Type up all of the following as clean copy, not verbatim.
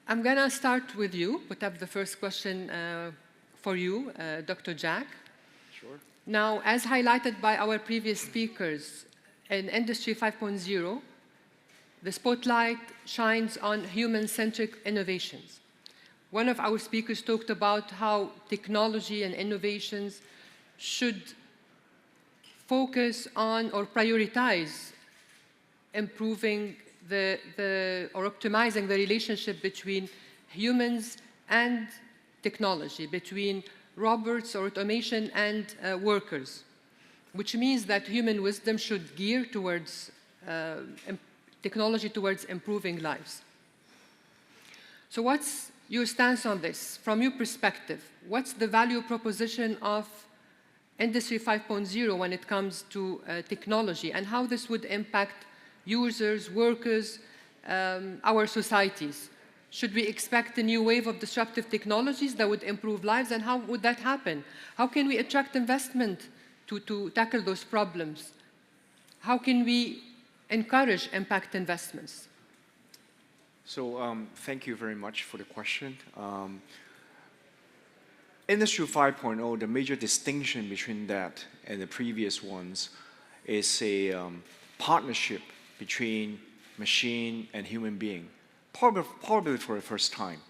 I'm going to start with you, put up the first question for you, Dr. Jack. Sure. Now, as highlighted by our previous speakers, in Industry 5.0, the spotlight shines on human-centric innovations. One of our speakers talked about how technology and innovations should focus on or prioritize improving or optimizing the relationship between humans and technology, between robots or automation and workers, which means that human wisdom should gear towards technology towards improving lives. So what's your stance on this? From your perspective, what's the value proposition of Industry 5.0 when it comes to technology, and how this would impact users, workers, our societies? Should we expect a new wave of disruptive technologies that would improve lives, and how would that happen? How can we attract investment to tackle those problems? How can we encourage impact investments? So thank you very much for the question. Industry 5.0, the major distinction between that and the previous ones is a partnership between machine and human being, probably for the first time.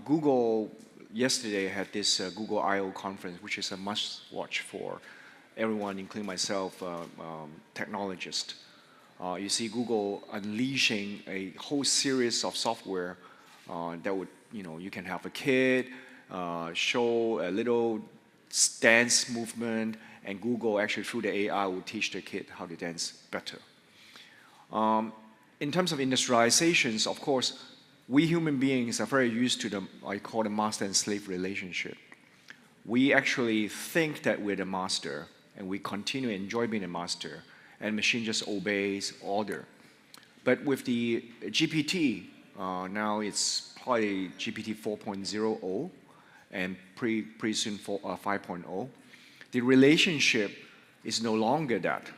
Google yesterday had this Google I/O conference, which is a must-watch for everyone, including myself, technologist. You see Google unleashing a whole series of software that would, you can have a kid, show a little dance movement, and Google actually through the AI will teach the kid how to dance better. In terms of industrializations, of course, we human beings are very used to I call the master and slave relationship. We actually think that we're the master, and we continue to enjoy being a master, and machine just obeys order. But with the GPT, now it's probably GPT 4.0, and pretty soon 5.0, the relationship is no longer that.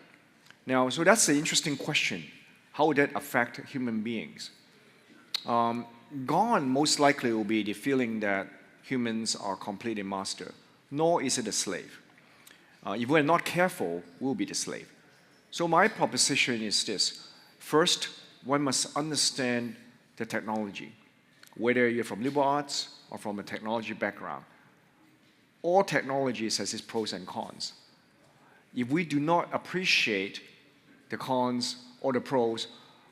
Now, so that's the interesting question. How would that affect human beings? Gone, most likely, will be the feeling that humans are completely master, nor is it a slave. If we're not careful, we'll be the slave. So my proposition is this. First, one must understand the technology, whether you're from liberal arts or from a technology background. All technologies has its pros and cons. If we do not appreciate the cons or the pros,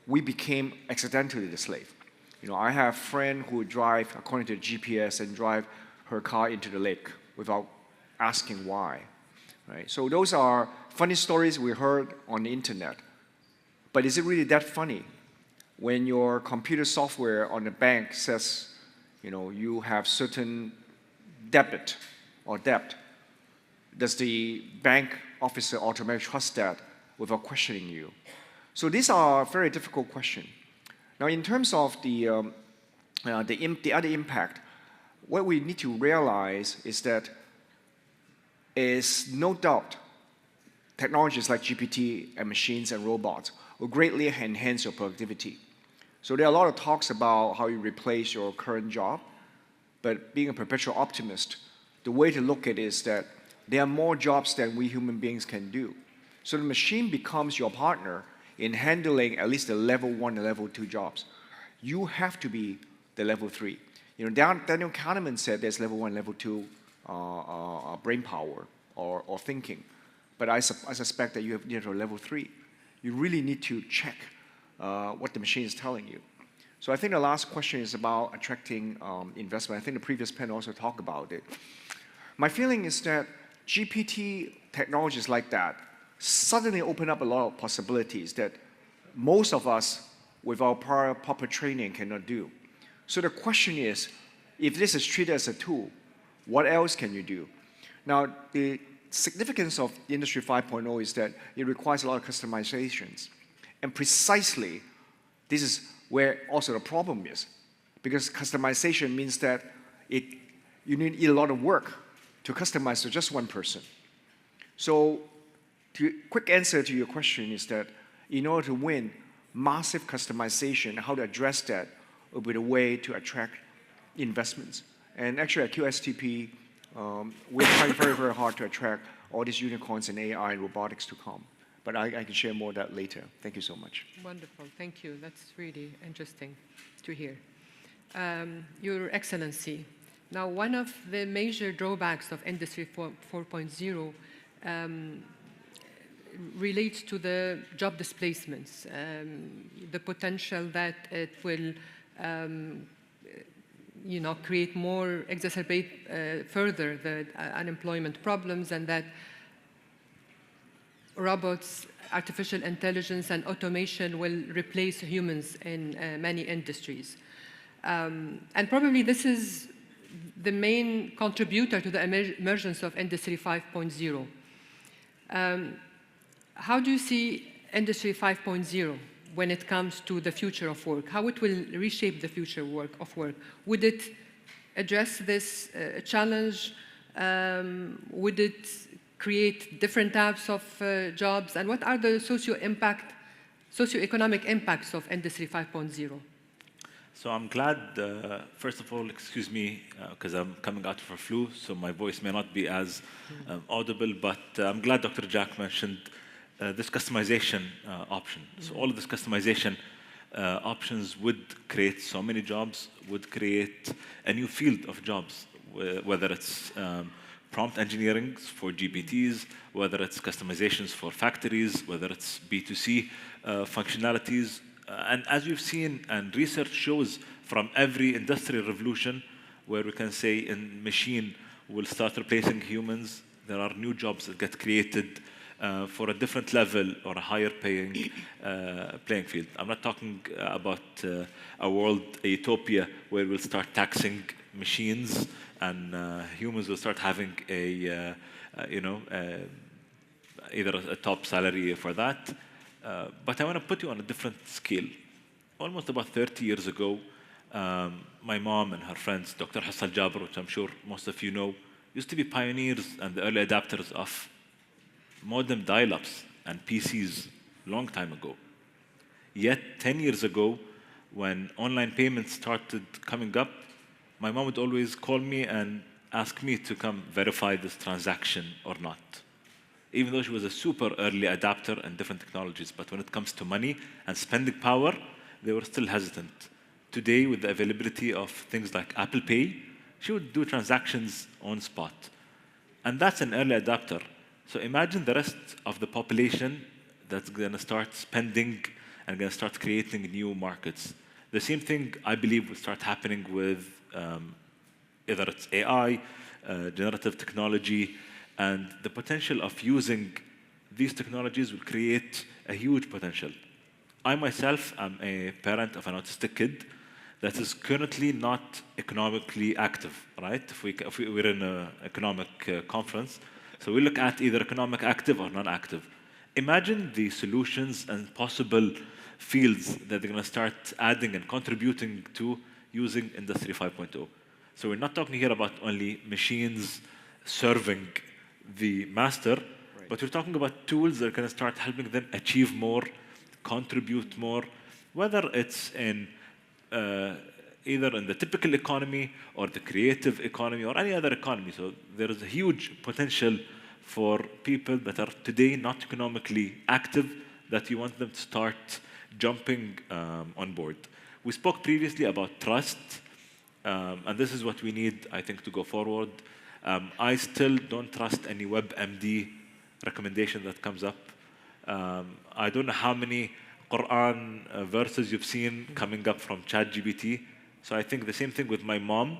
we became accidentally the slave. I have a friend who would drive according to the GPS and drive her car into the lake without asking why. Right? So those are funny stories we heard on the internet. But is it really that funny when your computer software on the bank says, you have certain debit or debt? Does the bank officer automatically trust that without questioning you? So these are very difficult questions. Now, in terms of the other impact, what we need to realize is that is no doubt technologies like GPT and machines and robots will greatly enhance your productivity. So there are a lot of talks about how you replace your current job, but being a perpetual optimist, the way to look at it is that there are more jobs than we human beings can do. So the machine becomes your partner in handling at least the level 1 and level 2 jobs. You have to be the level 3. Daniel Kahneman said there's level 1, level 2 brain power or thinking. But I suspect that you have to level 3. You really need to check what the machine is telling you. So I think the last question is about attracting investment. I think the previous panel also talked about it. My feeling is that GPT technologies like that suddenly open up a lot of possibilities that most of us with our proper training cannot do. So the question is, if this is treated as a tool, what else can you do? Now, the significance of Industry 5.0 is that it requires a lot of customizations. And precisely, this is where also the problem is. Because customization means that you need a lot of work to customize to just one person. So, quick answer to your question is that in order to win massive customization, how to address that, will be the way to attract investments. And actually at QSTP, we're trying very, very hard to attract all these unicorns in AI and robotics to come. But I can share more of that later. Thank you so much. Wonderful, thank you. That's really interesting to hear. Your Excellency, now one of the major drawbacks of Industry 4.0 relates to the job displacements, the potential that it will create more, exacerbate further the unemployment problems, and that robots, artificial intelligence, and automation will replace humans in many industries. And probably this is the main contributor to the emergence of Industry 5.0. How do you see Industry 5.0 when it comes to the future of work? How it will reshape the future of work? Would it address this challenge? Would it create different types of jobs? And what are the socio-economic impacts of Industry 5.0? So I'm glad, first of all, excuse me, because I'm coming out of a flu, so my voice may not be as audible, but I'm glad Dr. Jack mentioned this customization option. So all of this customization options would create so many jobs, would create a new field of jobs, whether it's prompt engineering for GPTs, whether it's customizations for factories, whether it's B2C functionalities. And as we've seen, and research shows from every industrial revolution, where we can say in machine will start replacing humans, there are new jobs that get created for a different level or a higher playing field. I'm not talking about a world, a utopia, where we'll start taxing machines and humans will start having either a top salary for that. But I want to put you on a different scale. Almost about 30 years ago, my mom and her friends, Dr. Hassan Jabr, which I'm sure most of you know, used to be pioneers and the early adapters of modem dial-ups and PCs long time ago. Yet 10 years ago, when online payments started coming up, my mom would always call me and ask me to come verify this transaction or not. Even though she was a super early adapter and different technologies, but when it comes to money and spending power, they were still hesitant. Today, with the availability of things like Apple Pay, she would do transactions on spot. And that's an early adapter. So imagine the rest of the population that's going to start spending and going to start creating new markets. The same thing, I believe, will start happening with either it's AI, generative technology, and the potential of using these technologies will create a huge potential. I myself am a parent of an autistic kid that is currently not economically active, right? If we're in an economic conference, so we look at either economic active or non-active. Imagine the solutions and possible fields that they're going to start adding and contributing to using Industry 5.0. So we're not talking here about only machines serving the master, but we're talking about tools that are going to start helping them achieve more, contribute more, whether it's in either in the typical economy or the creative economy or any other economy. So there is a huge potential for people that are today not economically active that you want them to start jumping on board. We spoke previously about trust, and this is what we need, I think, to go forward. I still don't trust any WebMD recommendation that comes up. I don't know how many Quran verses you've seen coming up from ChatGPT. So I think the same thing with my mom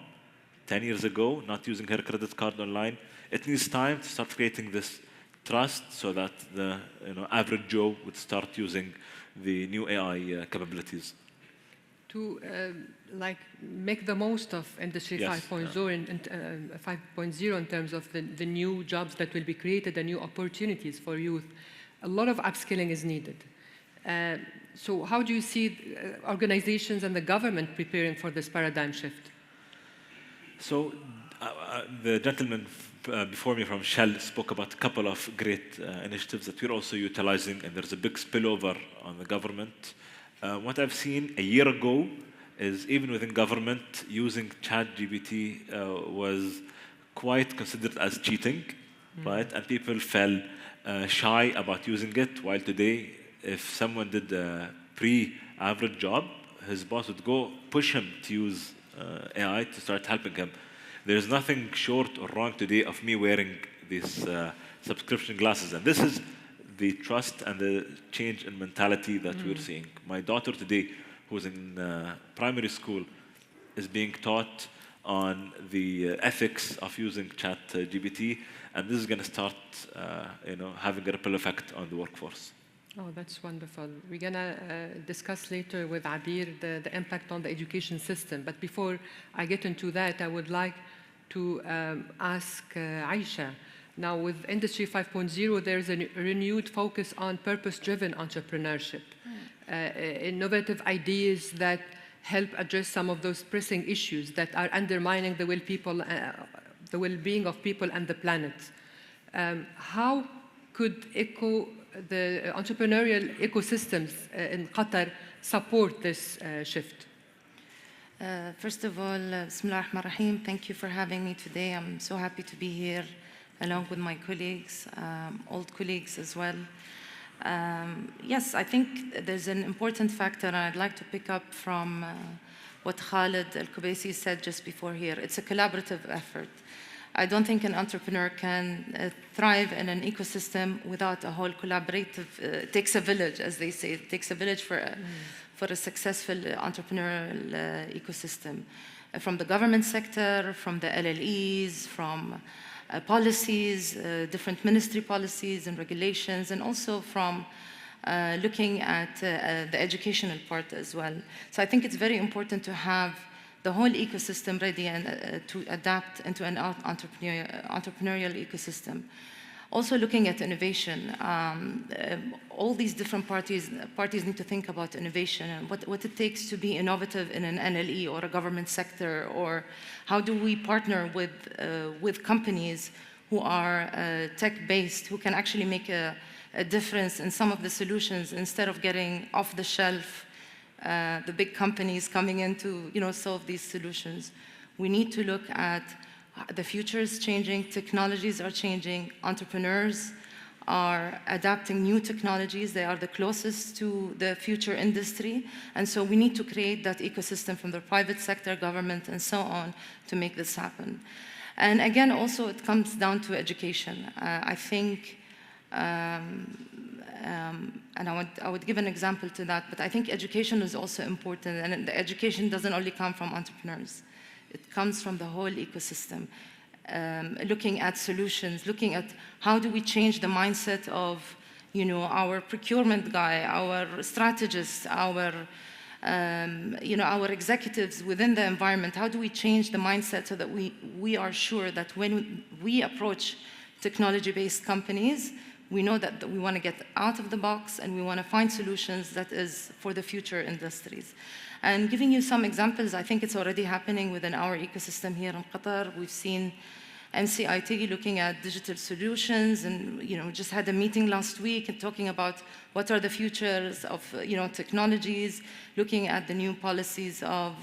10 years ago, not using her credit card online. It needs time to start creating this trust so that the average Joe would start using the new AI capabilities. To make the most of Industry 5.0 and 5.0 in terms of the new jobs that will be created, the new opportunities for youth, a lot of upskilling is needed. So how do you see organizations and the government preparing for this paradigm shift? So the gentleman before me from Shell spoke about a couple of great initiatives that we're also utilizing, and there's a big spillover on the government. What I've seen a year ago, is even within government, using ChatGPT was quite considered as cheating, right? And people felt shy about using it, while today, if someone did a pre-average job, his boss would go push him to use AI to start helping him. There's nothing short or wrong today of me wearing these subscription glasses. And this is the trust and the change in mentality that we're seeing. My daughter today, who's in primary school, is being taught on the ethics of using ChatGPT, and this is going to start, having a ripple effect on the workforce. Oh, that's wonderful. We're going to discuss later with Abeer the impact on the education system. But before I get into that, I would like to ask Aysha. Now, with Industry 5.0, there's a renewed focus on purpose-driven entrepreneurship, innovative ideas that help address some of those pressing issues that are undermining the well-being of people and the planet. How could the entrepreneurial ecosystems in Qatar support this shift? First of all, Bismillah ar-Rahman ar-Rahim, thank you for having me today. I'm so happy to be here along with my colleagues, old colleagues as well. Yes, I think there's an important factor, and I'd like to pick up from what Khalid Al-Qubaisi said just before here. It's a collaborative effort. I don't think an entrepreneur can thrive in an ecosystem without a whole collaborative, it takes a village, as they say. It takes a village for a successful entrepreneurial ecosystem. From the government sector, from the LLEs, from policies, different ministry policies and regulations, and also from looking at the educational part as well. So I think it's very important to have the whole ecosystem ready and to adapt into an entrepreneurial ecosystem. Also looking at innovation, all these different parties need to think about innovation and what it takes to be innovative in an NLE or a government sector, or how do we partner with companies who are tech-based, who can actually make a difference in some of the solutions instead of getting off the shelf the big companies coming in to solve these solutions. We need to look at the future is changing, technologies are changing, entrepreneurs are adapting new technologies. They are the closest to the future industry. And so we need to create that ecosystem from the private sector, government, and so on to make this happen. And again, also it comes down to education. I think, and I would give an example to that, but I think education is also important, and the education doesn't only come from entrepreneurs. It comes from the whole ecosystem, looking at solutions, looking at how do we change the mindset of, our procurement guy, our strategists, our executives within the environment. How do we change the mindset so that we are sure that when we approach technology-based companies, we know that we want to get out of the box and we want to find solutions that is for the future industries. And giving you some examples, I think it's already happening within our ecosystem here in Qatar. We've seen MCIT looking at digital solutions, and just had a meeting last week and talking about what are the futures of technologies, looking at the new policies of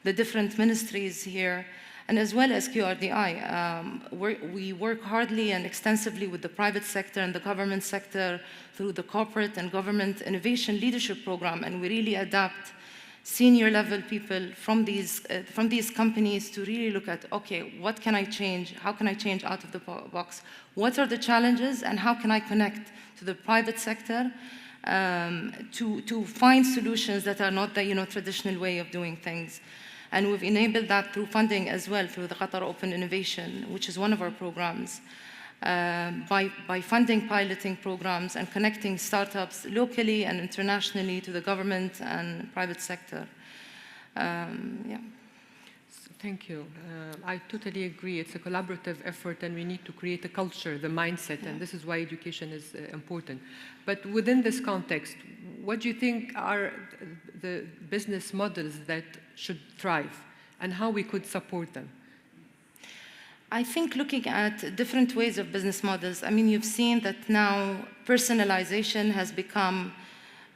the different ministries here, and as well as QRDI. We work hardly and extensively with the private sector and the government sector through the corporate and government innovation leadership program, and we really adapt senior level people from these companies to really look at, okay, what can I change? How can I change out of the box? What are the challenges, and how can I connect to the private sector to find solutions that are not the traditional way of doing things? And we've enabled that through funding as well, through the Qatar Open Innovation, which is one of our programs, by funding piloting programs and connecting startups locally and internationally to the government and private sector. Yeah. Thank you. I totally agree. It's a collaborative effort, and we need to create a culture, the mindset, and this is why education is important. But within this context, what do you think are the business models that should thrive, and how we could support them? I think looking at different ways of business models, I mean, you've seen that now personalization has become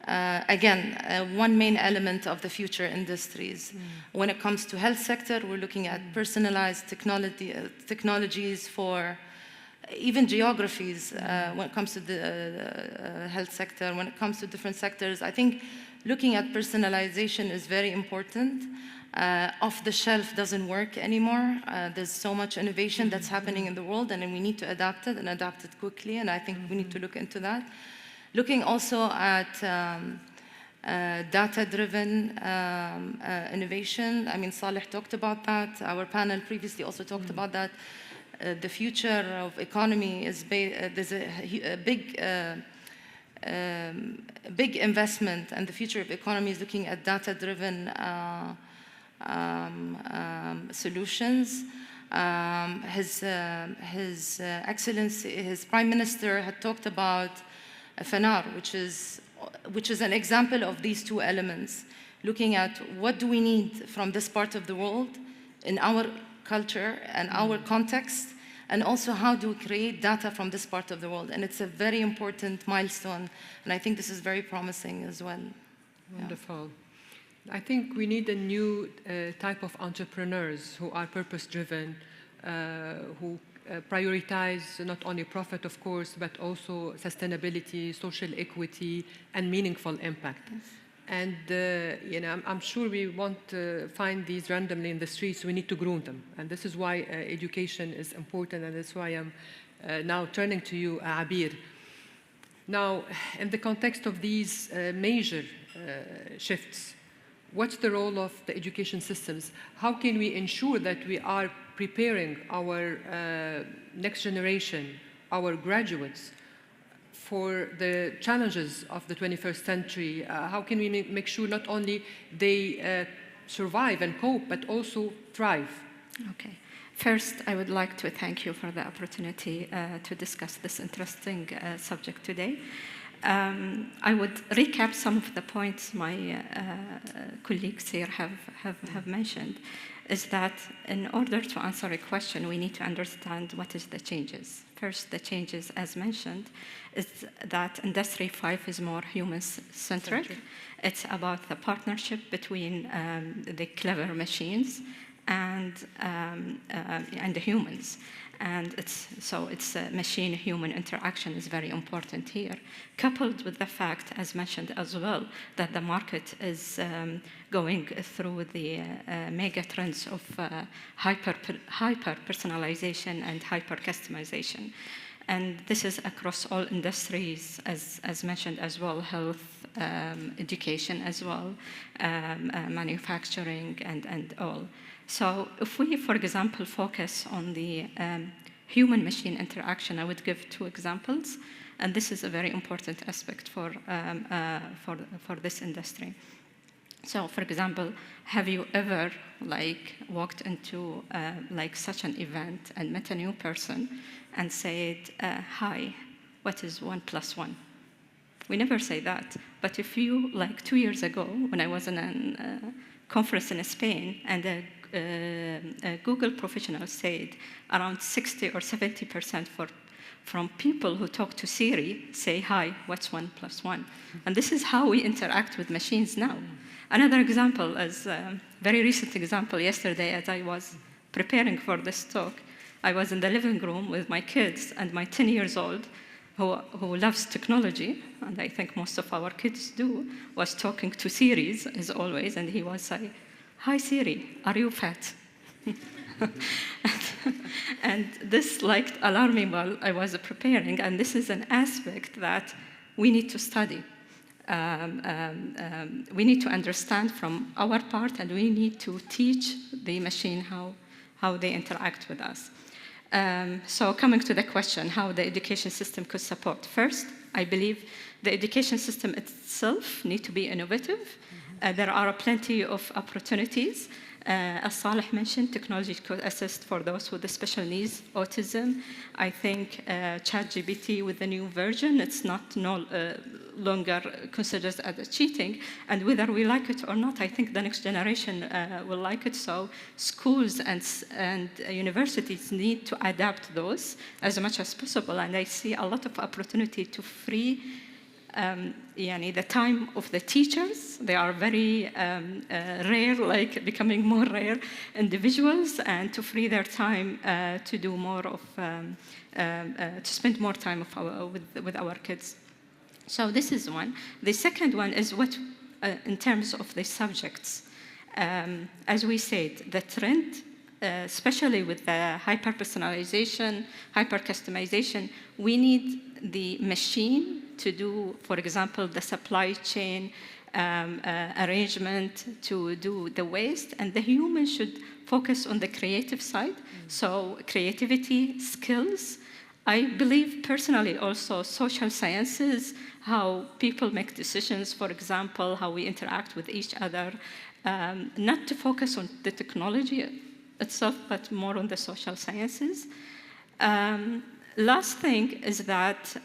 one main element of the future industries. When it comes to health sector, we're looking at personalized technologies for even geographies. When it comes to the health sector, when it comes to different sectors, I think looking at personalization is very important. Off the shelf doesn't work anymore. There's so much innovation that's happening in the world, and we need to adapt it and adapt it quickly, and I think we need to look into that. Looking also at data-driven innovation. I mean, Saleh talked about that. Our panel previously also talked about that. The future of economy is there's a big investment, and the future of economy is looking at data-driven solutions. His Excellency, his Prime Minister had talked about FNR, which is an example of these two elements, looking at what do we need from this part of the world in our culture and our context, and also how do we create data from this part of the world. And it's a very important milestone, and I think this is very promising as well. Wonderful. Yeah. I think we need a new type of entrepreneurs who are purpose-driven, who prioritize not only profit, of course, but also sustainability, social equity, and meaningful impact. Yes. And you know, I'm sure we won't find these randomly in the streets. We need to groom them, and this is why education is important, and that's why I'm now turning to you, Abeer. Now, in the context of these major shifts, what's the role of the education systems? How can we ensure that we are preparing our next generation, our graduates, for the challenges of the 21st century? How can we make sure not only they survive and cope, but also thrive? Okay. First, I would like to thank you for the opportunity to discuss this interesting subject today. I would recap some of the points my colleagues here have mentioned, is that in order to answer a question, we need to understand what is the changes. First, the changes, as mentioned, is that Industry 5 is more human-centric. It's about the partnership between the clever machines and the humans. And it's machine-human interaction is very important here, coupled with the fact, as mentioned as well, that the market is going through the mega trends of hyper-personalization and hyper-customization. And this is across all industries, as mentioned as well, health, education as well, manufacturing, and all. So if we, for example, focus on the human-machine interaction, I would give two examples, and this is a very important aspect for this industry. So, for example, have you ever walked into such an event and met a new person and said, "Hi, what is 1 + 1?" We never say that. But if you, 2 years ago, when I was in a conference in Spain, and a Google professional said around 60 or 70% from people who talk to Siri say, "Hi, what's 1 + 1?" And this is how we interact with machines now. Another example is a very recent example. Yesterday, as I was preparing for this talk, I was in the living room with my kids, and my 10-year-old, who loves technology, and I think most of our kids do, was talking to Siri, as always, and he was saying, "Hi Siri, are you fat?" And this alarmed me while I was preparing, and this is an aspect that we need to study. We need to understand from our part, and we need to teach the machine how they interact with us. So coming to the question, how the education system could support. First, I believe the education system itself needs to be innovative. There are plenty of opportunities. As Saleh mentioned, technology could assist for those with the special needs, autism. I think ChatGPT with the new version, it's no longer considered as cheating. And whether we like it or not, I think the next generation will like it. So schools and universities need to adapt those as much as possible. And I see a lot of opportunity to free the time of the teachers, they are very rare, like becoming more rare individuals, and to free their time to do more of, to spend more time with our kids. So this is one. The second one is what, in terms of the subjects. As we said, the trend, especially with the hyper-personalization, hyper-customization, we need the machine to do, for example, the supply chain arrangement, to do the waste, and the human should focus on the creative side. So creativity, skills. I believe personally also social sciences, how people make decisions, for example, how we interact with each other, not to focus on the technology itself, but more on the social sciences. Last thing is that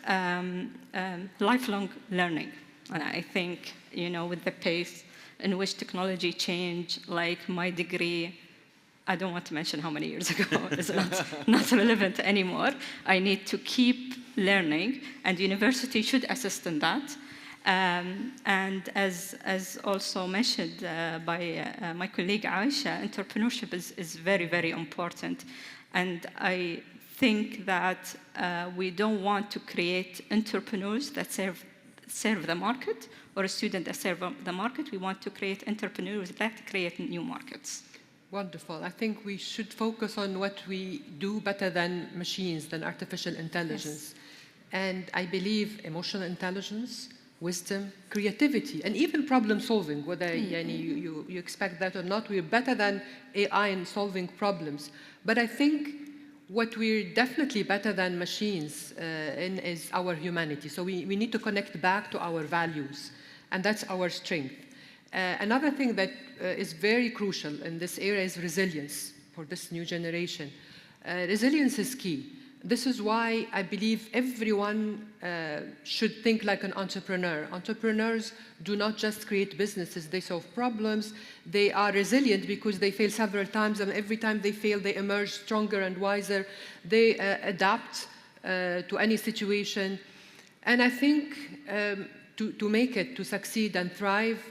lifelong learning. And I think, with the pace in which technology changed, like my degree, I don't want to mention how many years ago, it's not relevant anymore. I need to keep learning, and university should assist in that. And as also mentioned by my colleague Aysha, entrepreneurship is very, very important. And I think that we don't want to create entrepreneurs that serve the market, or a student that serve the market. We want to create entrepreneurs that create new markets. Wonderful. I think we should focus on what we do better than machines, than artificial intelligence. Yes. And I believe emotional intelligence, wisdom, creativity, and even problem solving, whether you expect that or not, we're better than AI in solving problems. But I think what we're definitely better than machines in is our humanity. So we need to connect back to our values, and that's our strength. Another thing that is very crucial in this area is resilience for this new generation. Resilience is key. This is why I believe everyone should think like an entrepreneur. Entrepreneurs do not just create businesses, they solve problems. They are resilient because they fail several times, and every time they fail, they emerge stronger and wiser. They adapt to any situation. And I think to make it, to succeed and thrive,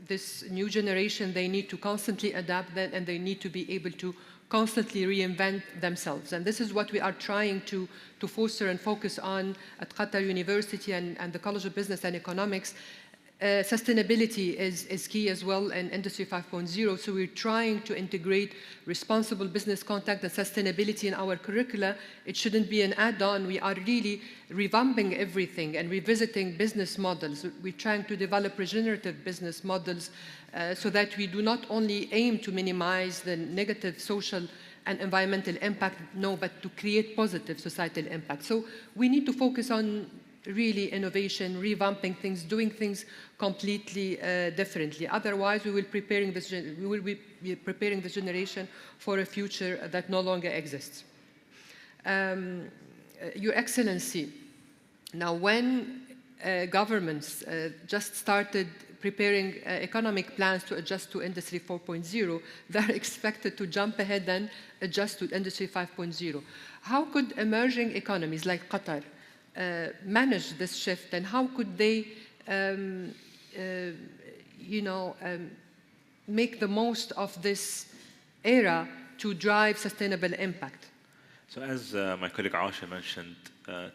this new generation, they need to constantly adapt, and they need to be able to constantly reinvent themselves. And this is what we are trying to foster and focus on at Qatar University and the College of Business and Economics. Sustainability is key as well in Industry 5.0, so we're trying to integrate responsible business conduct and sustainability in our curricula. It shouldn't be an add-on. We are really revamping everything and revisiting business models. We're trying to develop regenerative business models so that we do not only aim to minimize the negative social and environmental impact, no, but to create positive societal impact. So we need to focus on really innovation, revamping things, doing things completely differently. Otherwise, we will be preparing this generation for a future that no longer exists. Your Excellency, now when governments just started preparing economic plans to adjust to Industry 4.0, they're expected to jump ahead and adjust to Industry 5.0. How could emerging economies like Qatar manage this shift, and how could they, make the most of this era to drive sustainable impact? So as my colleague Aysha mentioned,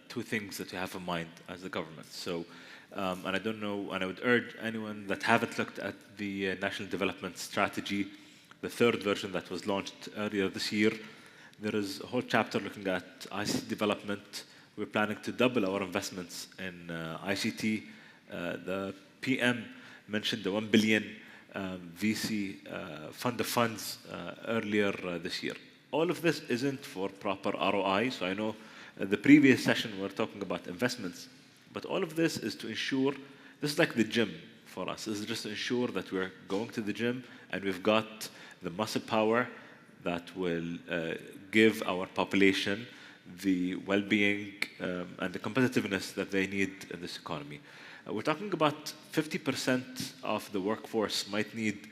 two things that you have in mind as the government. So, and I don't know, and I would urge anyone that haven't looked at the National Development Strategy, the third version that was launched earlier this year. There is a whole chapter looking at ICT development. We're planning to double our investments in ICT. The PM mentioned the 1 billion VC fund of funds earlier this year. All of this isn't for proper ROI. So I know the previous session we were talking about investments, but all of this is to ensure, this is like the gym for us. This is just to ensure that we're going to the gym and we've got the muscle power that will give our population the well-being and the competitiveness that they need in this economy. We're talking about 50% of the workforce might need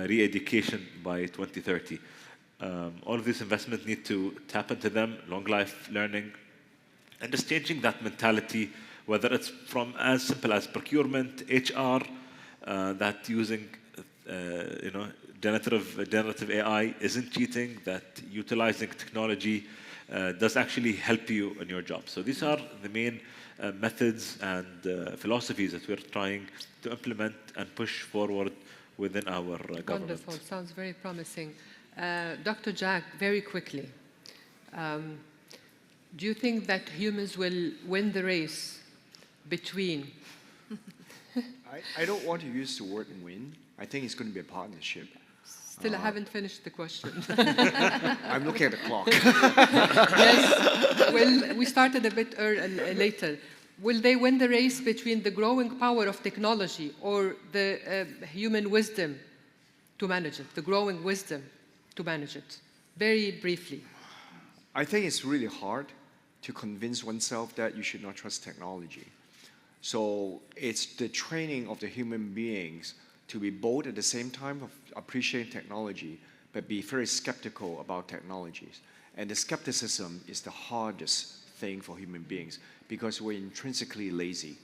re-education by 2030. All of these investments need to tap into them, long life learning, and just changing that mentality whether it's from as simple as procurement, HR, that using generative AI isn't cheating, that utilizing technology does actually help you in your job. So these are the main methods and philosophies that we're trying to implement and push forward within our government. Wonderful, sounds very promising. Dr. Jack, very quickly, do you think that humans will win the race between? I don't want to use the word win. I think it's going to be a partnership. Still, I haven't finished the question. I'm looking at the clock. Yes, well, we started a bit later. Will they win the race between the growing power of technology or the human wisdom to manage it, the growing wisdom to manage it? Very briefly. I think it's really hard to convince oneself that you should not trust technology. So it's the training of the human beings to be bold at the same time of appreciating technology, but be very skeptical about technologies. And the skepticism is the hardest thing for human beings because we're intrinsically lazy.